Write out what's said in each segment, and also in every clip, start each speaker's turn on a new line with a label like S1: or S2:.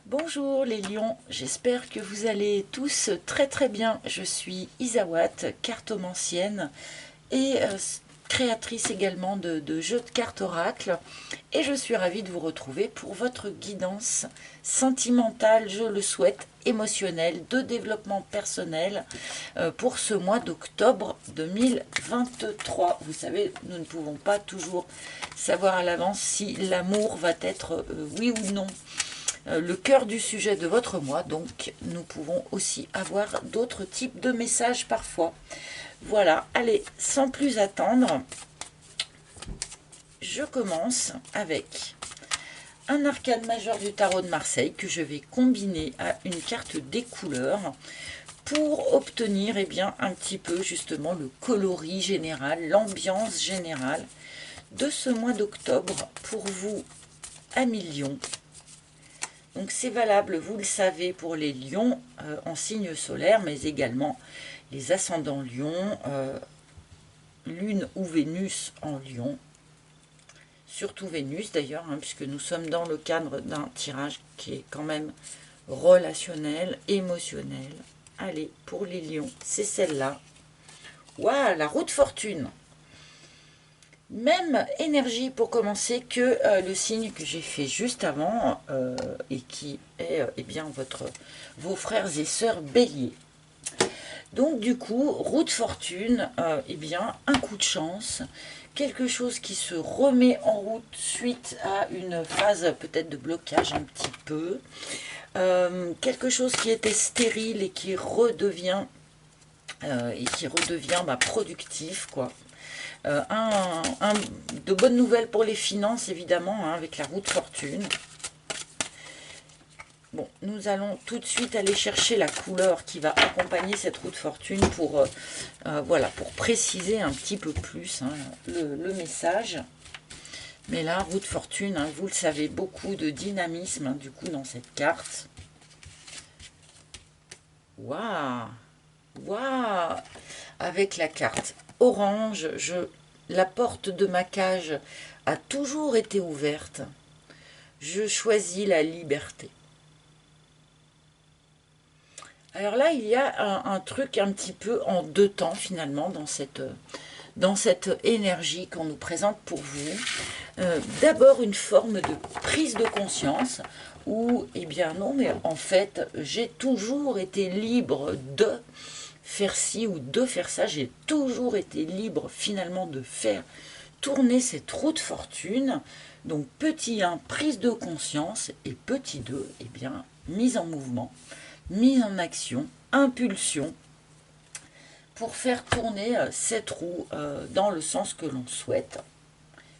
S1: Bonjour les lions, j'espère que vous allez tous très très bien. Je suis Isawat, cartomancienne et créatrice également de jeux de cartes oracle. Et je suis ravie de vous retrouver pour votre guidance sentimentale, je le souhaite, émotionnelle, de développement personnel pour ce mois d'octobre 2023. Vous savez, nous ne pouvons pas toujours savoir à l'avance si l'amour va être oui ou non le cœur du sujet de votre mois, donc nous pouvons aussi avoir d'autres types de messages parfois. Voilà, allez, sans plus attendre, je commence avec un arcane majeur du tarot de Marseille que je vais combiner à une carte des couleurs pour obtenir un petit peu justement le coloris général, l'ambiance générale de ce mois d'octobre pour vous, amis lions. Donc c'est valable, vous le savez, pour les lions en signe solaire, mais également les ascendants lions, lune ou Vénus en lion. Surtout Vénus d'ailleurs, puisque nous sommes dans le cadre d'un tirage qui est quand même relationnel, émotionnel. Allez, pour les lions, c'est celle-là. Waouh, la roue de fortune. Même énergie pour commencer que le signe que j'ai fait juste avant et qui est vos frères et sœurs béliers. Donc du coup, roue de fortune, un coup de chance, quelque chose qui se remet en route suite à une phase peut-être de blocage un petit peu, quelque chose qui était stérile et qui redevient productif, quoi. De bonnes nouvelles pour les finances, évidemment, avec la roue de fortune. Bon, nous allons tout de suite aller chercher la couleur qui va accompagner cette roue de fortune pour préciser un petit peu plus le message. Mais là, roue de fortune, vous le savez, beaucoup de dynamisme du coup dans cette carte. Waouh! Waouh! Avec la carte orange, la porte de ma cage a toujours été ouverte. Je choisis la liberté. Alors là, il y a un truc un petit peu en deux temps finalement dans cette énergie qu'on nous présente pour vous. D'abord une forme de prise de conscience où, non, mais en fait, j'ai toujours été libre de faire ci ou de faire ça, j'ai toujours été libre finalement de faire tourner cette roue de fortune. Donc petit 1, prise de conscience, et petit 2, mise en mouvement, mise en action, impulsion, pour faire tourner cette roue dans le sens que l'on souhaite,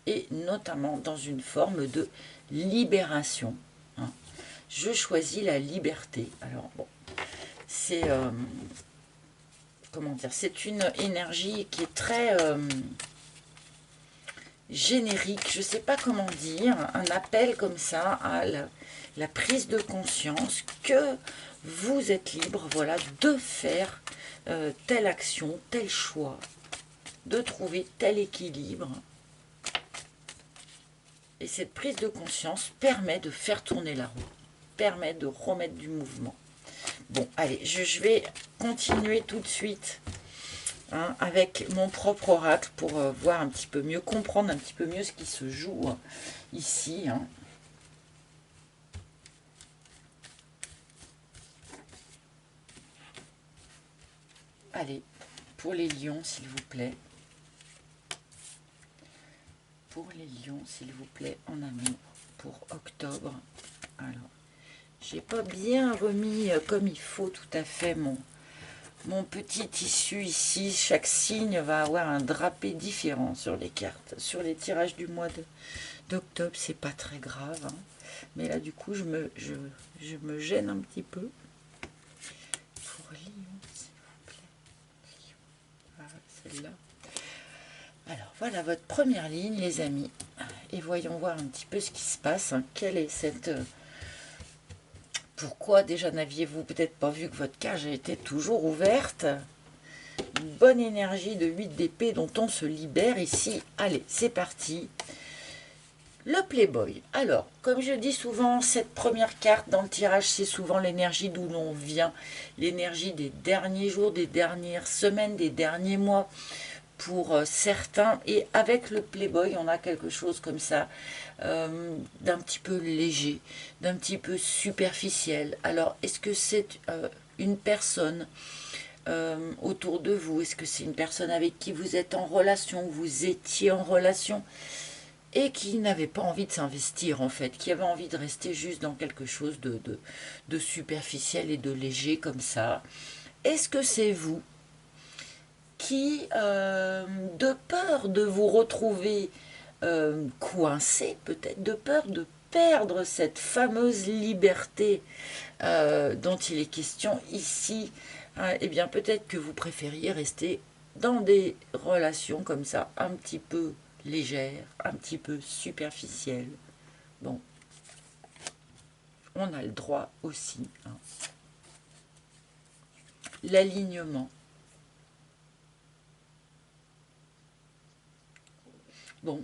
S1: et notamment dans une forme de libération. Je choisis la liberté. Alors bon, c'est c'est une énergie qui est très générique, je ne sais pas comment dire, un appel comme ça à la prise de conscience que vous êtes libre, voilà, de faire telle action, tel choix, de trouver tel équilibre. Et cette prise de conscience permet de faire tourner la roue, permet de remettre du mouvement. Bon, allez, je vais continuer tout de suite avec mon propre oracle pour voir un petit peu mieux, comprendre un petit peu mieux ce qui se joue ici. Allez, pour les lions, s'il vous plaît. Pour les lions, s'il vous plaît, en amour, pour octobre. Alors, j'ai pas bien remis comme il faut tout à fait mon petit tissu ici. Chaque signe va avoir un drapé différent sur les cartes. Sur les tirages du mois d'octobre, c'est pas très grave. Mais là, du coup, je me gêne un petit peu. Pour Lion, s'il vous plaît. Voilà, celle-là. Alors, voilà votre première ligne, les amis. Et voyons voir un petit peu ce qui se passe. Quelle est cette... Pourquoi déjà n'aviez-vous peut-être pas vu que votre cage était toujours ouverte? Une bonne énergie de 8 d'épée dont on se libère ici. Allez, c'est parti. Le Playboy. Alors, comme je dis souvent, cette première carte dans le tirage, c'est souvent l'énergie d'où l'on vient, l'énergie des derniers jours, des dernières semaines, des derniers mois pour certains. Et avec le Playboy, on a quelque chose comme ça, d'un petit peu léger, d'un petit peu superficiel. Alors, est-ce que c'est une personne autour de vous? Est-ce que c'est une personne avec qui vous êtes en relation, vous étiez en relation et qui n'avait pas envie de s'investir en fait, qui avait envie de rester juste dans quelque chose de superficiel et de léger comme ça? Est-ce que c'est vous qui, de peur de vous retrouver coincé, peut-être de peur de perdre cette fameuse liberté dont il est question ici, eh bien peut-être que vous préfériez rester dans des relations comme ça, un petit peu légères, un petit peu superficielles. Bon, on a le droit aussi, hein. L'alignement. Bon,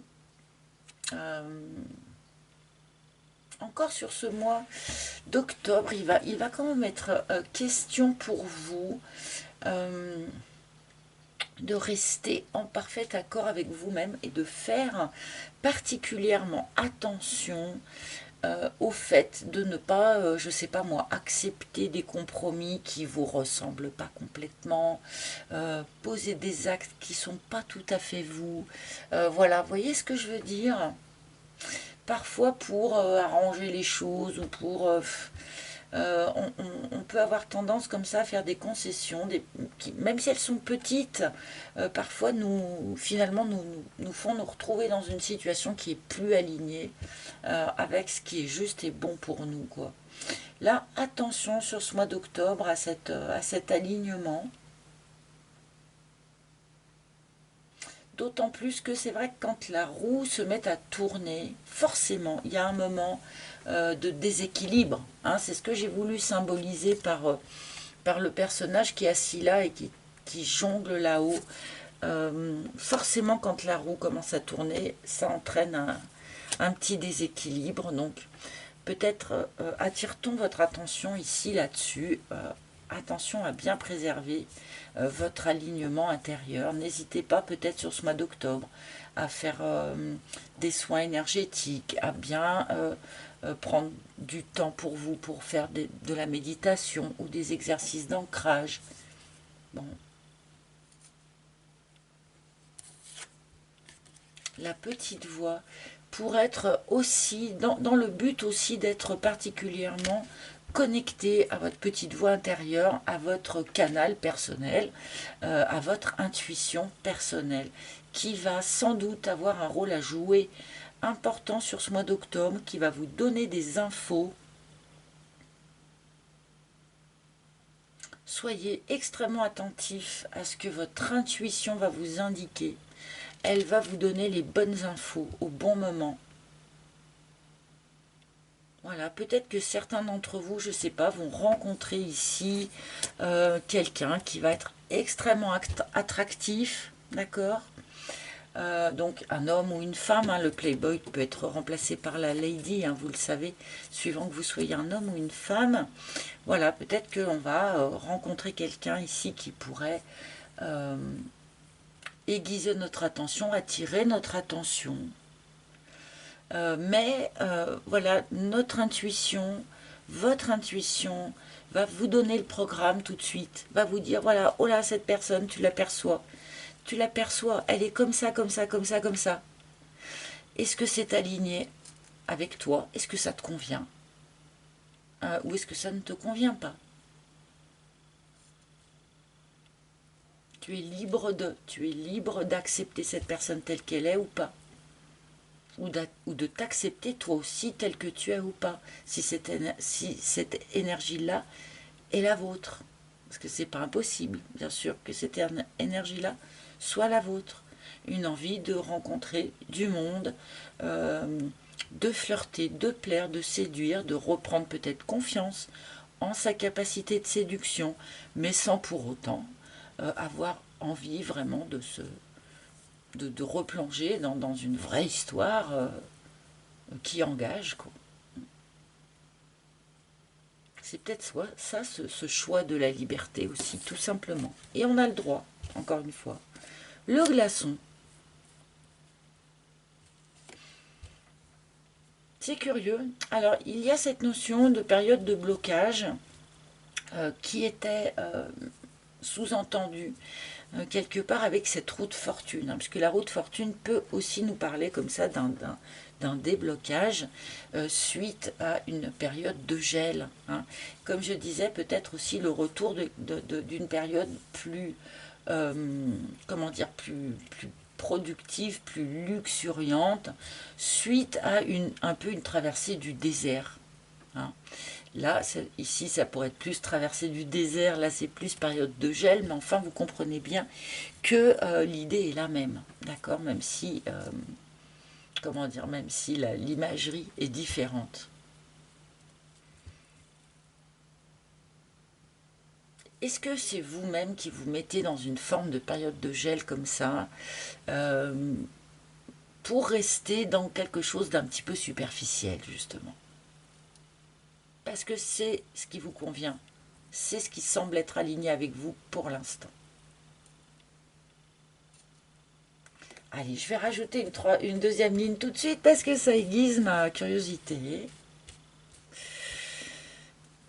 S1: encore sur ce mois d'octobre, il va quand même être question pour vous de rester en parfait accord avec vous-même et de faire particulièrement attention au fait de ne pas, je sais pas moi, accepter des compromis qui vous ressemblent pas complètement, poser des actes qui sont pas tout à fait vous. Voilà, vous voyez ce que je veux dire? Parfois pour arranger les choses ou pour on peut avoir tendance comme ça à faire des concessions, même si elles sont petites, parfois finalement nous font nous retrouver dans une situation qui est plus alignée avec ce qui est juste et bon pour nous, quoi. Là, attention sur ce mois d'octobre à cet alignement. D'autant plus que c'est vrai que quand la roue se met à tourner, forcément, il y a un moment de déséquilibre, hein. C'est ce que j'ai voulu symboliser par le personnage qui est assis là et qui jongle là-haut. Forcément, quand la roue commence à tourner, ça entraîne un petit déséquilibre. Donc, peut-être attire-t-on votre attention ici là-dessus. Attention à bien préserver votre alignement intérieur. N'hésitez pas peut-être sur ce mois d'octobre à faire des soins énergétiques, à bien prendre du temps pour vous, pour faire de la méditation ou des exercices d'ancrage. Bon. La petite voix pour être aussi, dans le but aussi d'être particulièrement connecté à votre petite voix intérieure, à votre canal personnel, à votre intuition personnelle, qui va sans doute avoir un rôle à jouer important sur ce mois d'octobre, qui va vous donner des infos. Soyez extrêmement attentif à ce que votre intuition va vous indiquer. Elle va vous donner les bonnes infos au bon moment. Voilà, peut-être que certains d'entre vous, je ne sais pas, vont rencontrer ici quelqu'un qui va être extrêmement attractif, d'accord? Donc un homme ou une femme, hein, le playboy peut être remplacé par la lady, hein, vous le savez, suivant que vous soyez un homme ou une femme. Voilà, peut-être qu'on va rencontrer quelqu'un ici qui pourrait aiguiser notre attention, attirer notre attention. Mais voilà, notre intuition, votre intuition va vous donner le programme tout de suite, va vous dire, voilà, oh là, cette personne, tu l'aperçois, elle est comme ça, comme ça, comme ça, comme ça. Est-ce que c'est aligné avec toi? Est-ce que ça te convient? Ou est-ce que ça ne te convient pas? Tu es libre d'accepter cette personne telle qu'elle est ou pas, ou de t'accepter toi aussi tel que tu es ou pas, si cette énergie-là est la vôtre. Parce que c'est pas impossible, bien sûr, que cette énergie-là soit la vôtre. Une envie de rencontrer du monde, de flirter, de plaire, de séduire, de reprendre peut-être confiance en sa capacité de séduction, mais sans pour autant avoir envie vraiment de replonger dans une vraie histoire qui engage, quoi. C'est peut-être ça, ce choix de la liberté aussi, tout simplement. Et on a le droit, encore une fois. Le glaçon. C'est curieux. Alors, il y a cette notion de période de blocage qui était sous-entendue quelque part avec cette roue de fortune, hein, puisque la roue de fortune peut aussi nous parler comme ça d'un déblocage suite à une période de gel, hein. Comme je disais, peut-être aussi le retour d'une période plus, comment dire, plus productive, plus luxuriante, suite à un peu une traversée du désert, hein. Là, ici, ça pourrait être plus traversée du désert, là c'est plus période de gel, mais enfin vous comprenez bien que l'idée est la même, d'accord, même si, comment dire, même si l'imagerie est différente. Est-ce que c'est vous-même qui vous mettez dans une forme de période de gel comme ça, euh, pour rester dans quelque chose d'un petit peu superficiel, justement? Parce que c'est ce qui vous convient, c'est ce qui semble être aligné avec vous pour l'instant. Allez, je vais rajouter une deuxième ligne tout de suite parce que ça aiguise ma curiosité.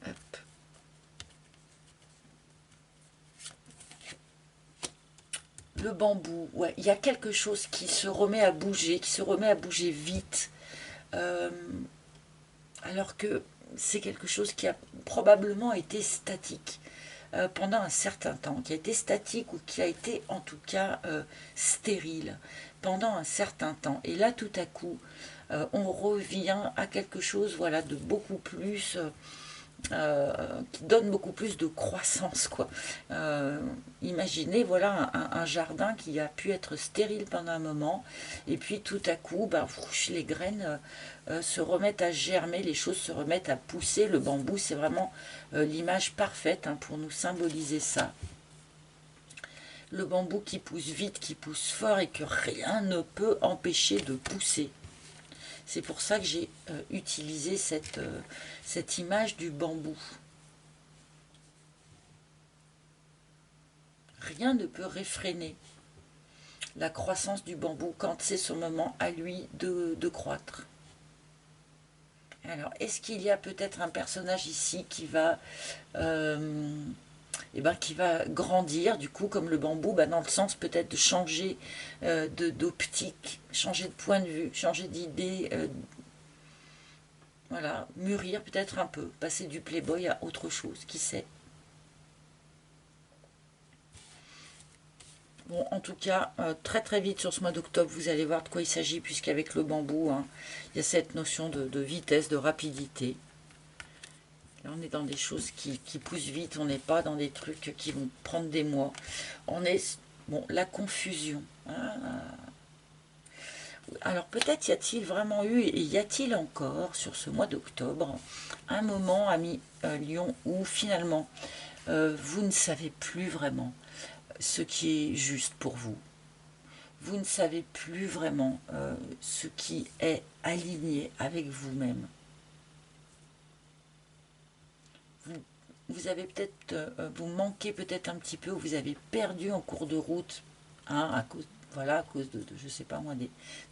S1: Hop. Le bambou, ouais, il y a quelque chose qui se remet à bouger, qui se remet à bouger vite. Euh, alors que c'est quelque chose qui a probablement été statique pendant un certain temps, qui a été statique ou qui a été en tout cas stérile pendant un certain temps. Et là, tout à coup, on revient à quelque chose, voilà, de beaucoup plus qui donne beaucoup plus de croissance, quoi. Imaginez, voilà, un jardin qui a pu être stérile pendant un moment, et puis tout à coup, bah, les graines se remettent à germer, les choses se remettent à pousser. Le bambou, c'est vraiment l'image parfaite, hein, pour nous symboliser ça. Le bambou qui pousse vite, qui pousse fort, et que rien ne peut empêcher de pousser. C'est pour ça que j'ai utilisé cette image du bambou. Rien ne peut réfréner la croissance du bambou quand c'est son moment à lui de croître. Alors, est-ce qu'il y a peut-être un personnage ici euh, qui va grandir, du coup, comme le bambou, dans le sens peut-être de changer d'optique, changer de point de vue, changer d'idée, voilà, mûrir peut-être un peu, passer du playboy à autre chose, qui sait. Bon, en tout cas, très très vite sur ce mois d'octobre, vous allez voir de quoi il s'agit, puisqu'avec le bambou, hein, il y a cette notion de vitesse, de rapidité. Là, on est dans des choses qui poussent vite, on n'est pas dans des trucs qui vont prendre des mois. On est, bon, la confusion, hein. Alors peut-être y a-t-il vraiment eu, et y a-t-il encore sur ce mois d'octobre, un moment, ami Lion, où finalement, vous ne savez plus vraiment ce qui est juste pour vous. Vous ne savez plus vraiment ce qui est aligné avec vous-même. Vous, vous avez peut-être, vous manquez peut-être un petit peu, ou vous avez perdu en cours de route, hein, à cause, voilà, à cause je sais pas moi,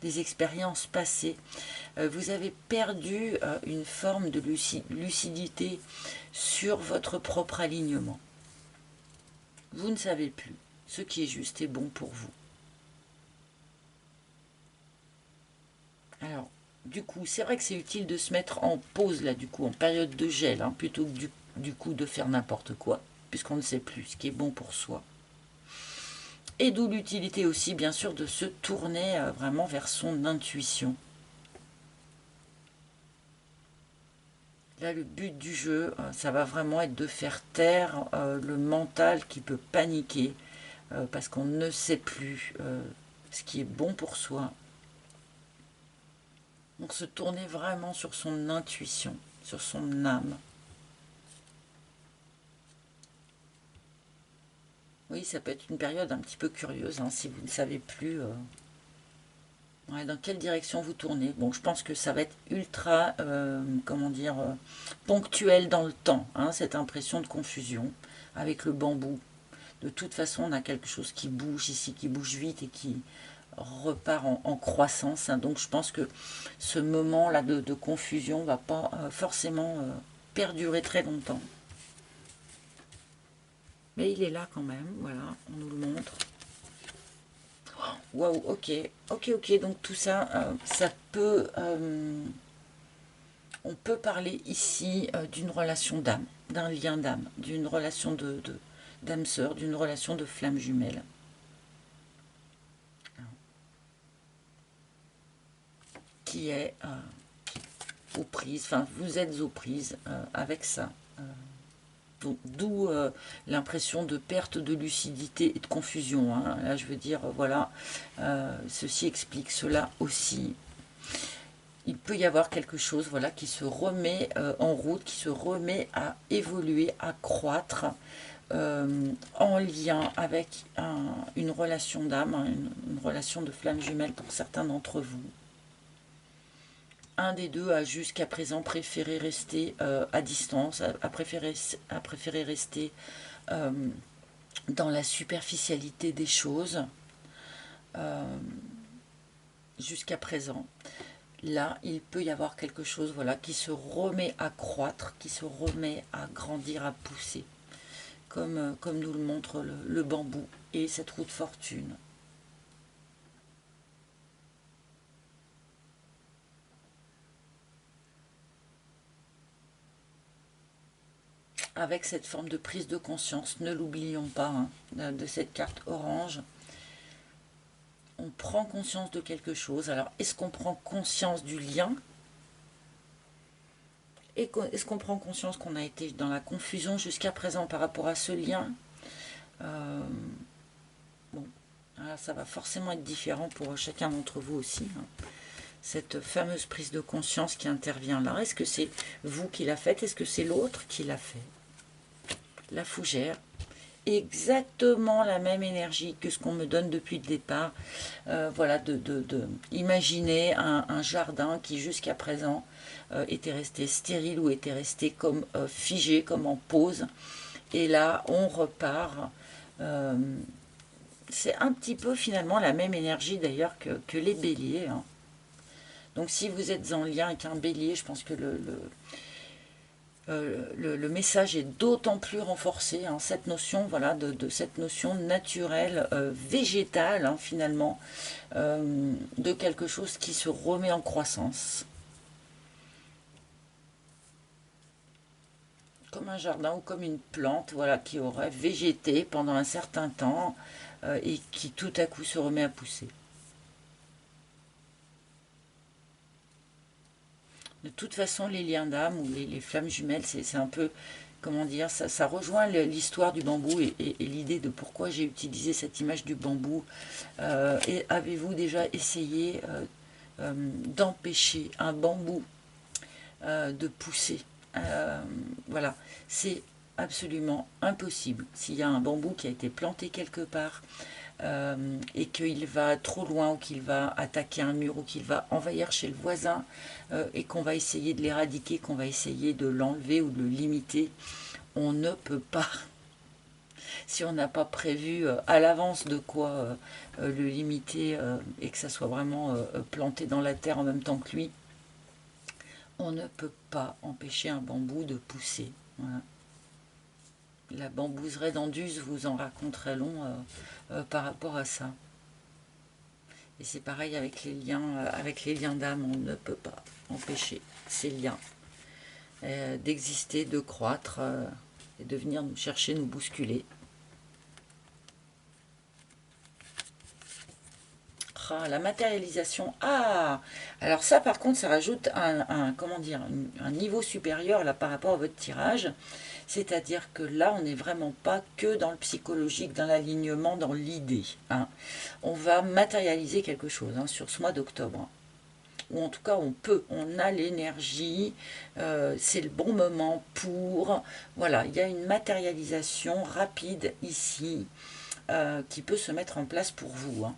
S1: des expériences passées. Vous avez perdu une forme de lucidité sur votre propre alignement. Vous ne savez plus ce qui est juste et bon pour vous. Alors, du coup, c'est vrai que c'est utile de se mettre en pause, là, du coup, en période de gel, hein, plutôt que du coup de faire n'importe quoi, puisqu'on ne sait plus ce qui est bon pour soi. Et d'où l'utilité aussi, bien sûr, de se tourner vraiment vers son intuition. Là, le but du jeu, ça va vraiment être de faire taire le mental qui peut paniquer, parce qu'on ne sait plus ce qui est bon pour soi. Donc se tourner vraiment sur son intuition, sur son âme. Oui, ça peut être une période un petit peu curieuse, hein, si vous ne savez plus Ouais, dans quelle direction vous tournez? Bon, je pense que ça va être ultra, comment dire, ponctuel dans le temps, hein, cette impression de confusion avec le bambou. De toute façon, on a quelque chose qui bouge ici, qui bouge vite et qui repart en croissance, hein. Donc je pense que ce moment-là de confusion va pas forcément perdurer très longtemps. Mais il est là quand même, voilà, on nous le montre. Waouh, ok, ok, ok, donc tout ça, ça peut, on peut parler ici d'une relation d'âme, d'un lien d'âme, d'une relation d'âme sœur, d'une relation de flamme jumelle. Qui est aux prises, enfin vous êtes aux prises avec ça. D'où l'impression de perte de lucidité et de confusion, hein. Là je veux dire, voilà, ceci explique cela aussi. Il peut y avoir quelque chose, voilà, qui se remet en route, qui se remet à évoluer, à croître, en lien avec une relation d'âme, hein, une relation de flamme jumelle pour certains d'entre vous. Un des deux a jusqu'à présent préféré rester à distance, a préféré rester dans la superficialité des choses jusqu'à présent. Là, il peut y avoir quelque chose, voilà, qui se remet à croître, qui se remet à grandir, à pousser, comme nous le montre le bambou et cette roue de fortune. Avec cette forme de prise de conscience, ne l'oublions pas, hein, de cette carte orange. On prend conscience de quelque chose. Alors, est-ce qu'on prend conscience du lien? Est-ce qu'on prend conscience qu'on a été dans la confusion jusqu'à présent par rapport à ce lien? Bon, ça va forcément être différent pour chacun d'entre vous aussi, hein. Cette fameuse prise de conscience qui intervient là, est-ce que c'est vous qui l'a faite? Est-ce que c'est l'autre qui l'a fait? La fougère, exactement la même énergie que ce qu'on me donne depuis le départ. Voilà, imaginer un jardin qui jusqu'à présent était resté stérile ou était resté comme figé, comme en pause. Et là, on repart. Euh, c'est un petit peu finalement la même énergie d'ailleurs que les béliers, hein. Donc si vous êtes en lien avec un bélier, je pense que le message est d'autant plus renforcé, hein, cette notion, voilà, de cette notion naturelle, végétale, hein, finalement, de quelque chose qui se remet en croissance. Comme un jardin ou comme une plante, voilà, qui aurait végété pendant un certain temps et qui tout à coup se remet à pousser. De toute façon, les liens d'âme ou les flammes jumelles, c'est un peu, comment dire, ça rejoint l'histoire du bambou et l'idée de pourquoi j'ai utilisé cette image du bambou. Et avez-vous déjà essayé d'empêcher un bambou de pousser? Voilà, c'est absolument impossible. S'il y a un bambou qui a été planté quelque part et qu'il va trop loin ou qu'il va attaquer un mur ou qu'il va envahir chez le voisin et qu'on va essayer de l'éradiquer, qu'on va essayer de l'enlever ou de le limiter, on ne peut pas. Si on n'a pas prévu à l'avance de quoi le limiter et que ça soit vraiment planté dans la terre en même temps que lui, on ne peut pas empêcher un bambou de pousser. Voilà. La bambouseraie d'Anduze vous en raconterait long par rapport à ça. Et c'est pareil avec les liens d'âme, on ne peut pas empêcher ces liens d'exister, de croître et de venir nous chercher, nous bousculer. Ah, la matérialisation. Ah, alors ça par contre, ça rajoute comment dire, un niveau supérieur là par rapport à votre tirage. C'est-à-dire que là, on n'est vraiment pas que dans le psychologique, dans l'alignement, dans l'idée, hein. On va matérialiser quelque chose, hein, sur ce mois d'octobre. Ou en tout cas, on a l'énergie, c'est le bon moment pour... Voilà, il y a une matérialisation rapide ici qui peut se mettre en place pour vous, hein.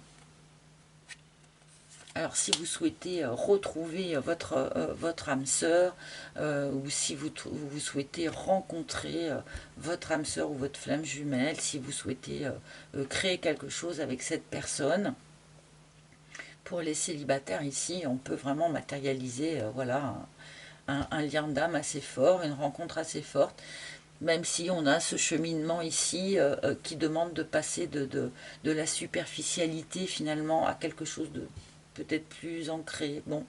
S1: Alors, si vous souhaitez retrouver votre âme sœur, ou si vous souhaitez rencontrer votre âme sœur ou votre flamme jumelle, si vous souhaitez créer quelque chose avec cette personne, pour les célibataires ici, on peut vraiment matérialiser voilà, un lien d'âme assez fort, une rencontre assez forte, même si on a ce cheminement ici qui demande de passer de la superficialité finalement à quelque chose de peut-être plus ancré. Bon,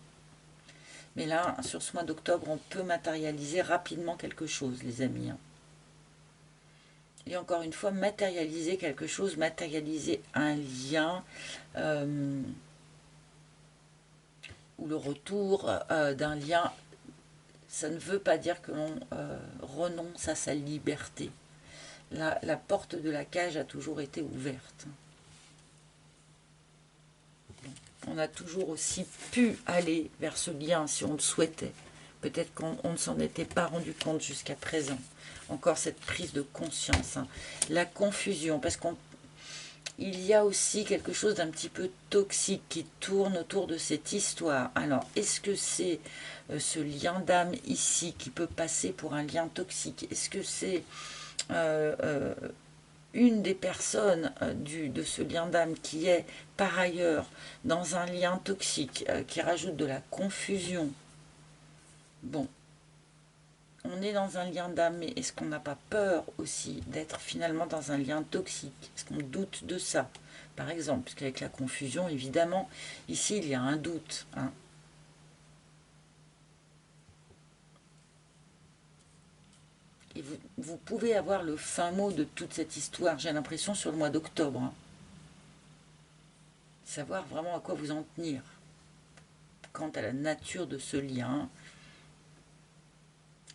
S1: mais là, sur ce mois d'octobre, on peut matérialiser rapidement quelque chose, les amis. Et encore une fois, matérialiser quelque chose, matérialiser un lien, ou le retour d'un lien, ça ne veut pas dire que l'on renonce à sa liberté. La porte de la cage a toujours été ouverte. On a toujours aussi pu aller vers ce lien si on le souhaitait. Peut-être qu'on ne s'en était pas rendu compte jusqu'à présent. Encore cette prise de conscience. Hein. La confusion, parce qu'il y a aussi quelque chose d'un petit peu toxique qui tourne autour de cette histoire. Alors, est-ce que c'est ce lien d'âme ici qui peut passer pour un lien toxique? Est-ce que c'est une des personnes de ce lien d'âme qui est par ailleurs dans un lien toxique, qui rajoute de la confusion? Bon, on est dans un lien d'âme, mais est-ce qu'on n'a pas peur aussi d'être finalement dans un lien toxique? Est-ce qu'on doute de ça, par exemple? Parce qu'avec la confusion, évidemment, ici, il y a un doute. Hein. Et vous pouvez avoir le fin mot de toute cette histoire, j'ai l'impression, sur le mois d'octobre. Hein. Savoir vraiment à quoi vous en tenir. Quant à la nature de ce lien,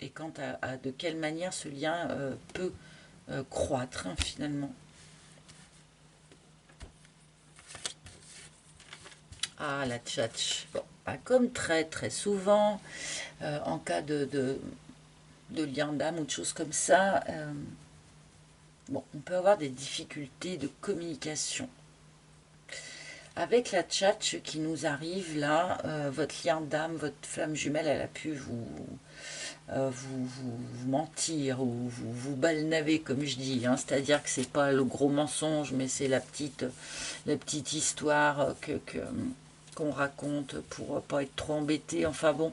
S1: et quant à de quelle manière ce lien peut croître, hein, finalement. Ah, la tchatch. Bon, bah, comme très très souvent, en cas de lien d'âme ou de choses comme ça, bon, on peut avoir des difficultés de communication. Avec la tchatch qui nous arrive là, votre lien d'âme, votre flamme jumelle, elle a pu vous mentir ou vous balnaver, comme je dis. Hein. C'est-à-dire que c'est pas le gros mensonge, mais c'est la petite histoire qu'on raconte pour pas être trop embêté. Enfin bon,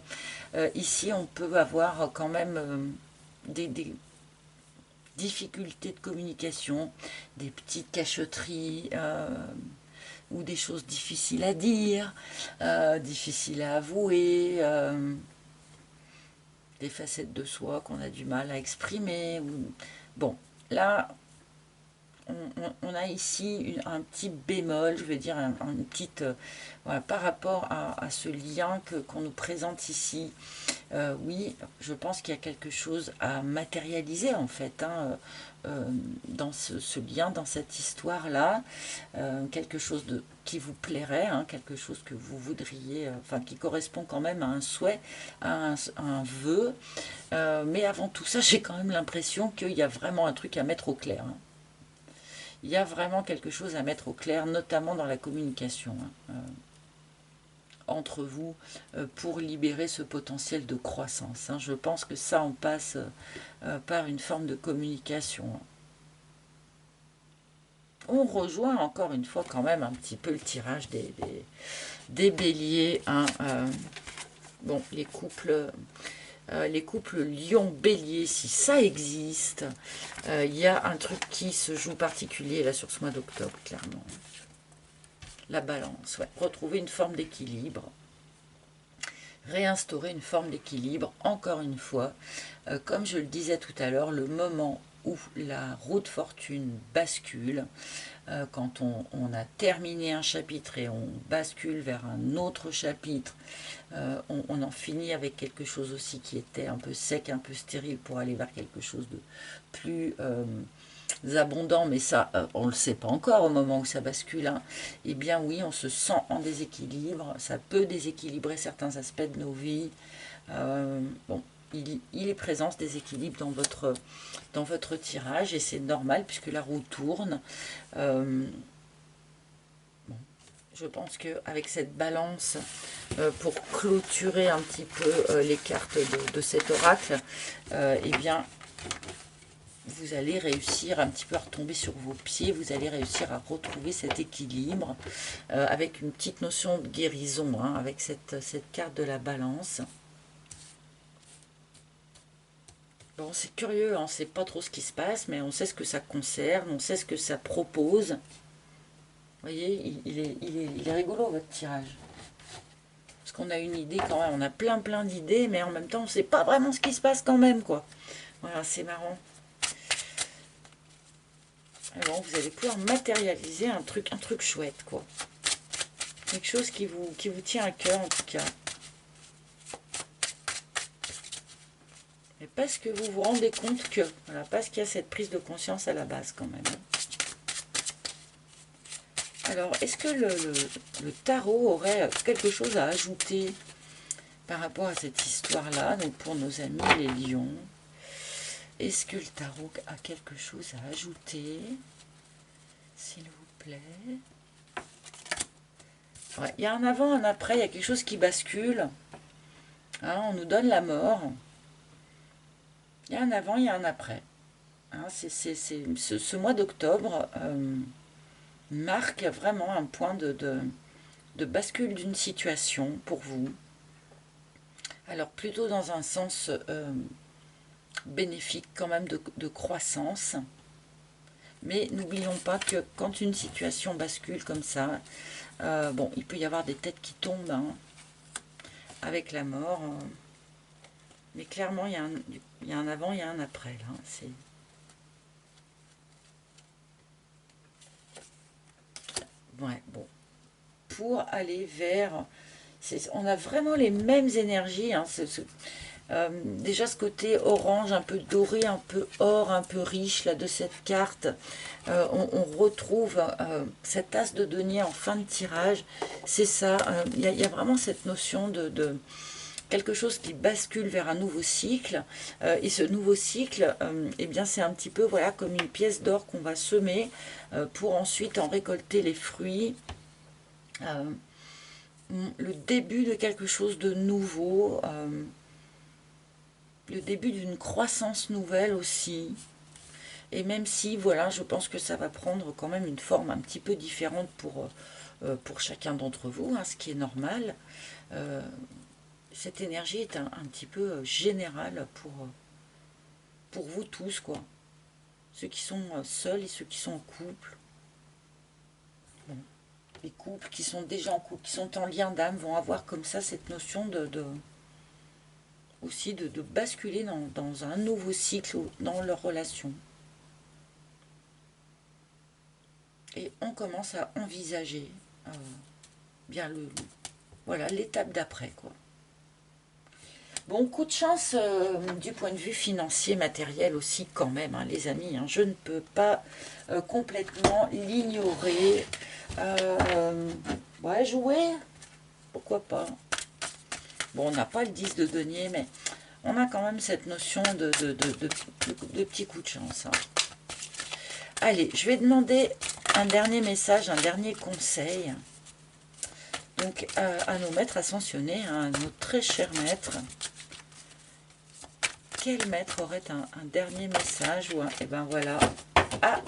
S1: ici on peut avoir quand même des difficultés de communication, des petites cachotteries, ou des choses difficiles à dire, difficiles à avouer, des facettes de soi qu'on a du mal à exprimer. Bon, là, on a ici un petit bémol, je veux dire, une petite... voilà, par rapport à ce lien qu'on nous présente ici. Oui, je pense qu'il y a quelque chose à matérialiser, en fait, hein, dans ce lien, dans cette histoire-là. Quelque chose qui vous plairait, hein, quelque chose que vous voudriez, enfin, qui correspond quand même à un souhait, à un vœu. Mais avant tout ça, j'ai quand même l'impression qu'il y a vraiment un truc à mettre au clair. Hein. Il y a vraiment quelque chose à mettre au clair, notamment dans la communication hein, entre vous, pour libérer ce potentiel de croissance. Hein. Je pense que ça, on passe par une forme de communication. On rejoint encore une fois quand même un petit peu le tirage des béliers. Hein, bon, les couples lion-bélier, si ça existe, il y a un truc qui se joue particulier là sur ce mois d'octobre, clairement. La balance, ouais. Retrouver une forme d'équilibre. Réinstaurer une forme d'équilibre, encore une fois. Comme je le disais tout à l'heure, le moment où la roue de fortune bascule, quand on a terminé un chapitre et on bascule vers un autre chapitre, on en finit avec quelque chose aussi qui était un peu sec, un peu stérile pour aller vers quelque chose de plus abondant, mais ça, on ne le sait pas encore au moment où ça bascule. Hein. Eh bien oui, on se sent en déséquilibre, ça peut déséquilibrer certains aspects de nos vies. Bon, il est présent ce déséquilibre dans votre tirage et c'est normal puisque la roue tourne. Bon, je pense qu'avec cette balance, pour clôturer un petit peu les cartes de cet oracle, eh bien, vous allez réussir un petit peu à retomber sur vos pieds, vous allez réussir à retrouver cet équilibre, avec une petite notion de guérison, hein, avec cette carte de la balance. Bon, c'est curieux, on ne sait pas trop ce qui se passe, mais on sait ce que ça concerne, on sait ce que ça propose. Vous voyez, il est rigolo votre tirage. Parce qu'on a une idée quand même, on a plein d'idées, mais en même temps, on ne sait pas vraiment ce qui se passe quand même, quoi. Voilà, c'est marrant. Et bon, vous allez pouvoir matérialiser un truc chouette, quoi. Quelque chose qui vous tient à cœur, en tout cas. Mais parce que vous vous rendez compte que, voilà, parce qu'il y a cette prise de conscience à la base quand même. Alors, est-ce que le tarot aurait quelque chose à ajouter par rapport à cette histoire-là, donc pour nos amis les lions? Est-ce que le tarot a quelque chose à ajouter, s'il vous plaît? Ouais, il y a un avant, un après, il y a quelque chose qui bascule. Hein, on nous donne la mort. Il y a un avant, il y a un après. Hein, ce mois d'octobre marque vraiment un point de bascule d'une situation pour vous. Alors plutôt dans un sens bénéfique quand même de croissance. Mais n'oublions pas que quand une situation bascule comme ça, bon, il peut y avoir des têtes qui tombent, hein, avec la mort. Mais clairement, il y a un avant, il y a un après. Là, c'est... Ouais, bon. Pour aller vers... on a vraiment les mêmes énergies. Hein, déjà ce côté orange, un peu doré, un peu or, un peu riche là, de cette carte. On retrouve cet as de denier en fin de tirage. C'est ça, il y a vraiment cette notion de quelque chose qui bascule vers un nouveau cycle. Et ce nouveau cycle, eh bien c'est un petit peu voilà, comme une pièce d'or qu'on va semer pour ensuite en récolter les fruits. Le début de quelque chose de nouveau, le début d'une croissance nouvelle aussi. Et même si, voilà, je pense que ça va prendre quand même une forme un petit peu différente pour chacun d'entre vous, hein, ce qui est normal. Cette énergie est un petit peu générale pour vous tous, quoi. Ceux qui sont seuls et ceux qui sont en couple. Bon. Les couples qui sont déjà en couple, qui sont en lien d'âme, vont avoir comme ça cette notion aussi de basculer dans un nouveau cycle dans leur relation. Et on commence à envisager bien voilà, l'étape d'après, quoi. Bon, coup de chance du point de vue financier, matériel aussi quand même, hein, les amis. Hein, je ne peux pas complètement l'ignorer. Ouais, jouer, pourquoi pas. Bon, on n'a pas le 10 de denier, mais on a quand même cette notion de petit coup de chance. Hein. Allez, je vais demander un dernier message, un dernier conseil. Donc, à nos maîtres ascensionnés, hein, à nos très chers maîtres. Quel maître aurait un dernier message ou et ben voilà. Ah,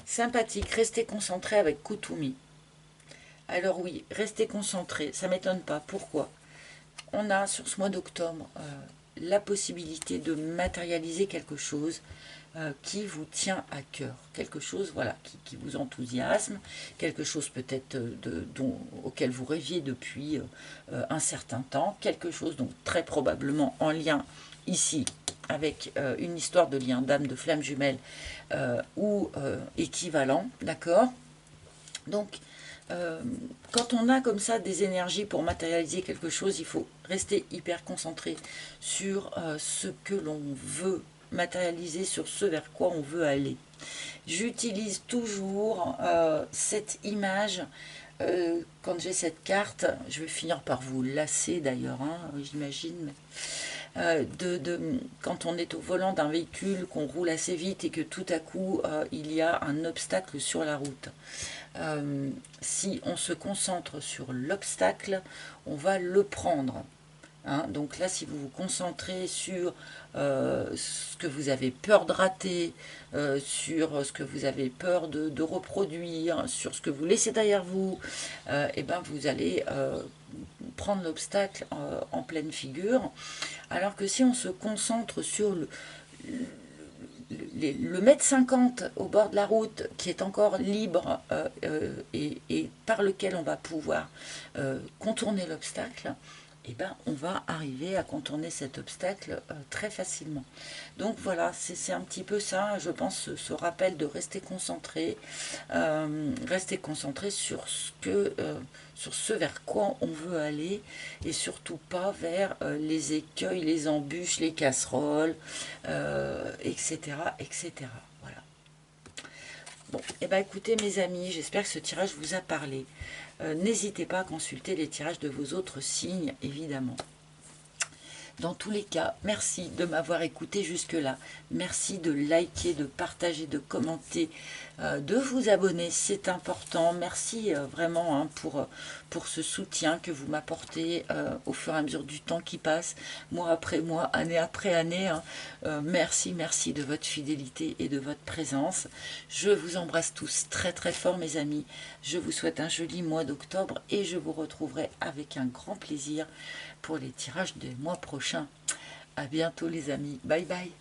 S1: sympathique, restez concentré avec Kutumi. Alors oui, restez concentré, ça ne m'étonne pas. Pourquoi? On a sur ce mois d'octobre la possibilité de matérialiser quelque chose qui vous tient à cœur, quelque chose voilà, qui vous enthousiasme, quelque chose peut-être auquel vous rêviez depuis un certain temps, quelque chose donc très probablement en lien ici avec une histoire de lien d'âme, de flamme jumelle ou équivalent, d'accord? Donc, quand on a comme ça des énergies pour matérialiser quelque chose, il faut rester hyper concentré sur ce que l'on veut matérialiser, sur ce vers quoi on veut aller. J'utilise toujours cette image quand j'ai cette carte. Je vais finir par vous lasser d'ailleurs, hein, j'imagine. quand on est au volant d'un véhicule, qu'on roule assez vite et que tout à coup il y a un obstacle sur la route. Si on se concentre sur l'obstacle, on va le prendre. Hein, donc là, si vous vous concentrez sur ce que vous avez peur de rater, sur ce que vous avez peur de reproduire, sur ce que vous laissez derrière vous, et ben vous allez prendre l'obstacle en pleine figure. Alors que si on se concentre sur le mètre 50 au bord de la route qui est encore libre et par lequel on va pouvoir contourner l'obstacle, eh ben, on va arriver à contourner cet obstacle très facilement. Donc voilà, c'est un petit peu ça, je pense, ce rappel de rester concentré sur sur ce vers quoi on veut aller et surtout pas vers les écueils, les embûches, les casseroles, etc., etc. Voilà. Bon, et ben écoutez mes amis, j'espère que ce tirage vous a parlé. N'hésitez pas à consulter les tirages de vos autres signes, évidemment. Dans tous les cas, merci de m'avoir écouté jusque-là. Merci de liker, de partager, de commenter, de vous abonner, c'est important. Merci vraiment hein, pour ce soutien que vous m'apportez au fur et à mesure du temps qui passe, mois après mois, année après année. Hein. Merci, merci de votre fidélité et de votre présence. Je vous embrasse tous très très fort mes amis. Je vous souhaite un joli mois d'octobre et je vous retrouverai avec un grand plaisir pour les tirages des mois prochains. À bientôt les amis. Bye bye.